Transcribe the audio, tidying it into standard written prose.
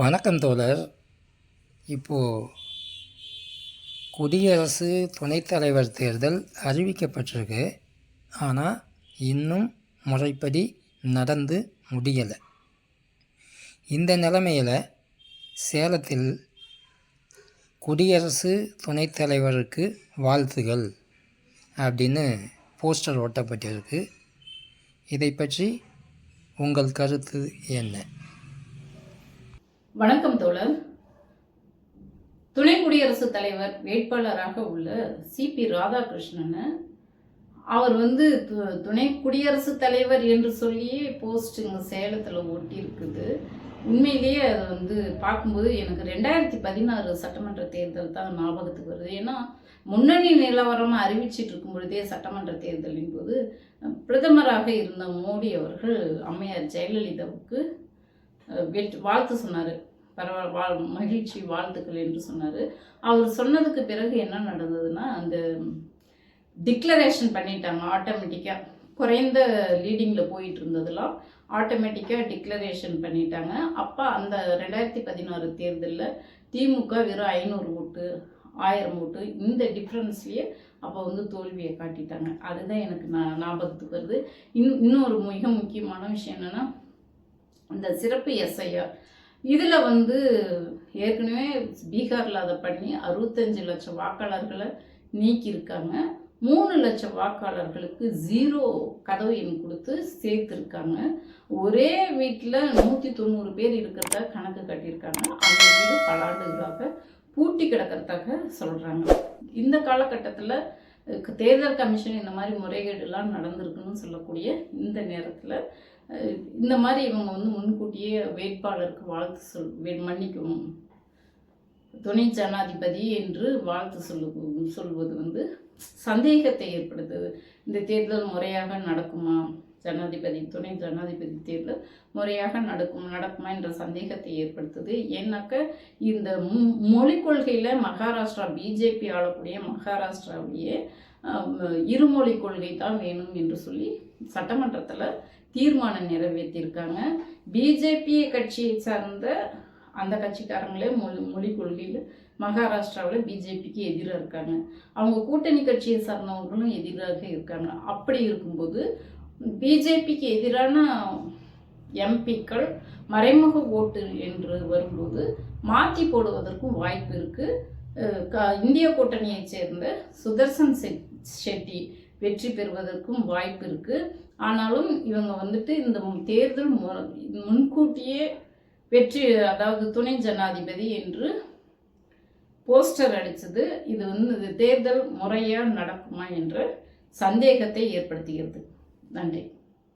வணக்கம் தோழர். இப்போது குடியரசு துணைத் தலைவர் தேர்தல் அறிவிக்கப்பட்டிருக்கு. ஆனால் இன்னும் முறைப்படி நடந்து முடியலை. இந்த நிலைமையில் சேலத்தில் குடியரசு துணைத் தலைவருக்கு வாழ்த்துகள் அப்படின்னு போஸ்டர் ஒட்டப்பட்டிருக்கு. இதை பற்றி உங்கள் கருத்து என்ன? வணக்கம் தோழர். துணை குடியரசுத் தலைவர் வேட்பாளராக உள்ள சிபி ராதாகிருஷ்ணன் அவர் துணை குடியரசுத் தலைவர் என்று சொல்லியே போஸ்ட்டுங்க சேலத்தில் ஒட்டி இருக்குது. உண்மையிலேயே அதை பார்க்கும்போது எனக்கு 2016 சட்டமன்ற தேர்தல் தான் ஞாபகத்துக்கு வருது. ஏன்னா முன்னணி நிலவரமாக அறிவிச்சிட்டு இருக்கும் பொழுதே சட்டமன்ற தேர்தலின் போது பிரதமராக இருந்த மோடி அவர்கள் அம்மையார் ஜெயலலிதாவுக்கு வாழ்த்து சொன்னார். பரவாயில்ல, மகிழ்ச்சி, வாழ்த்துக்கள் என்று சொன்னார். அவர் சொன்னதுக்கு பிறகு என்ன நடந்ததுன்னா, அந்த டிக்ளரேஷன் பண்ணிட்டாங்க ஆட்டோமேட்டிக்காக. குறைந்த லீடிங்கில் போயிட்டு இருந்ததெல்லாம் ஆட்டோமேட்டிக்காக டிக்ளரேஷன் பண்ணிட்டாங்க. அப்போ அந்த 2016 தேர்தலில் திமுக வெறும் 500 ஓட்டு 1000 ஓட்டு இந்த டிஃப்ரென்ஸ்லேயே அப்போ தோல்வியை காட்டிட்டாங்க. அதுதான் எனக்கு ஞாபகத்துக்கு வருது. இன்னொரு மிக முக்கியமான விஷயம் என்னென்னா, இந்த சிறப்பு எஸ்ஐஆர் இதில் ஏற்கனவே பீகாரில் அதை பண்ணி 65 லட்சம் வாக்காளர்களை நீக்கியிருக்காங்க. 3 லட்சம் வாக்காளர்களுக்கு 0 கதவு எண் கொடுத்து சேர்த்துருக்காங்க. ஒரே வீட்டில் 190 பேர் இருக்கிறதா கணக்கு கட்டியிருக்காங்க. அந்த வீடு பல ஆண்டுகளாக பூட்டி கிடக்கிறதாக சொல்கிறாங்க. இந்த காலகட்டத்தில் தேர்தல் கமிஷன் இந்த மாதிரி முறைகேடுலாம் நடந்திருக்குன்னு சொல்லக்கூடிய இந்த நேரத்தில் இந்த மாதிரி இவங்க முன்கூட்டியே வேட்பாளருக்கு வாழ்த்து மன்னிக்கவும் துணை ஜனாதிபதி என்று வாழ்த்து சொல்வது சந்தேகத்தை ஏற்படுத்துது. இந்த தேர்தல் முறையாக நடக்குமா, துணை ஜனாதிபதி தேர்தல் முறையாக நடக்குமா என்ற சந்தேகத்தை ஏற்படுத்துது. ஏன்னாக்க இந்த மொழி கொள்கையில் மகாராஷ்டிரா பிஜேபி ஆளக்கூடிய மகாராஷ்டிராவிலேயே இருமொழி கொள்கை தான் வேணும் என்று சொல்லி சட்டமன்றத்தில் தீர்மானம் நிறைவேற்றியிருக்காங்க. பிஜேபி கட்சியை சார்ந்த அந்த கட்சிக்காரங்களே மொழி கொள்கையில் மகாராஷ்டிராவில் பிஜேபிக்கு எதிராக இருக்காங்க. அவங்க கூட்டணி கட்சியை சார்ந்தவங்களும் எதிராக இருக்காங்க. அப்படி இருக்கும்போது பிஜேபிக்கு எதிரான எம்பிக்கள் மறைமுக ஓட்டு என்று வரும்போது மாற்றி போடுவதற்கும் வாய்ப்பு இருக்குது. இந்திய கூட்டணியை சேர்ந்த சுதர்சன் ஷெட்டி வெற்றி பெறுவதற்கும் வாய்ப்பு இருக்குது. ஆனாலும் இவங்க இந்த தேர்தல் முன்கூட்டியே வெற்றி, அதாவது துணை ஜனாதிபதி என்று போஸ்டர் அடித்தது இது தேர்தல் முறையாக நடக்குமா என்ற சந்தேகத்தை ஏற்படுத்துகிறது. நன்றி.